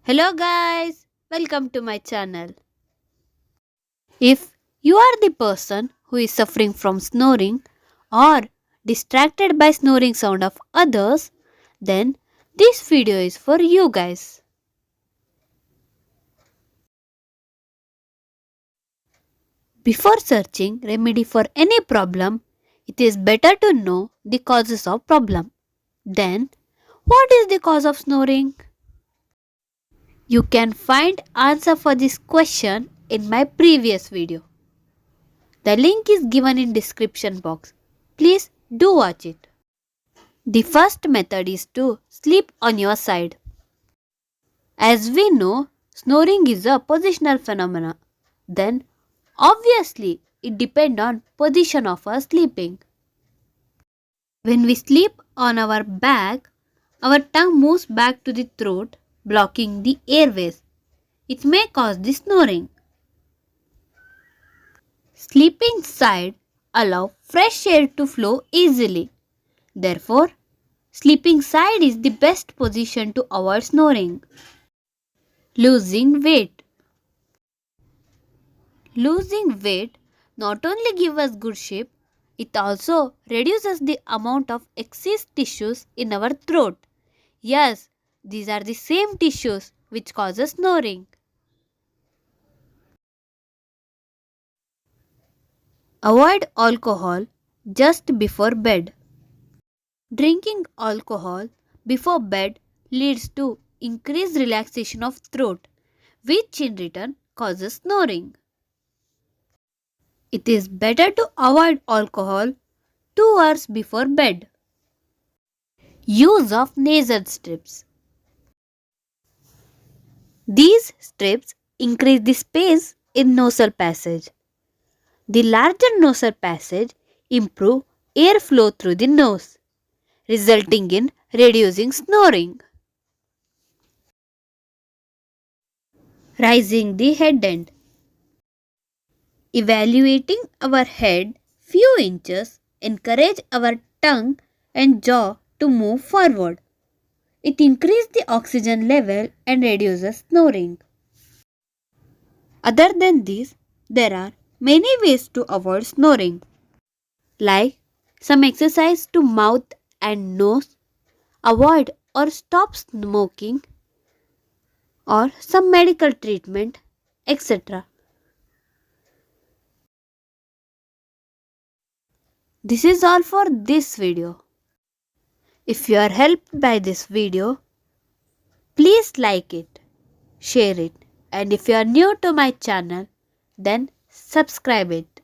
Hello guys, welcome to my channel. If you are the person who is suffering from snoring or distracted by snoring sound of others, then this video is for you guys. Before searching remedy for any problem, it is better to know the causes of problem. Then, what is the cause of snoring? You can find answer for this question in my previous video. The link is given in description box. Please do watch it. The first method is to sleep on your side. As we know, snoring is a positional phenomena. Then obviously it depends on position of our sleeping. When we sleep on our back, our tongue moves back to the throat, blocking the airways. It may cause the snoring. Sleeping side allow fresh air to flow easily. Therefore, sleeping side is the best position to avoid snoring. Losing weight. Losing weight not only gives us good shape, it also reduces the amount of excess tissues in our throat. Yes, these are the same tissues which causes snoring. Avoid alcohol just before bed. Drinking alcohol before bed leads to increased relaxation of throat, which in return causes snoring. It is better to avoid alcohol 2 hours before bed. Use of nasal strips. These strips increase the space in nasal passage. The larger nasal passage improve airflow through the nose, resulting in reducing snoring. Raising the head end. Evaluating our head few inches encourage our tongue and jaw to move forward. It increases the oxygen level and reduces snoring. Other than this, there are many ways to avoid snoring, like some exercise to mouth and nose, avoid or stop smoking, or some medical treatment, etc. This is all for this video. If you are helped by this video, please like it, share it, and if you are new to my channel, then subscribe it.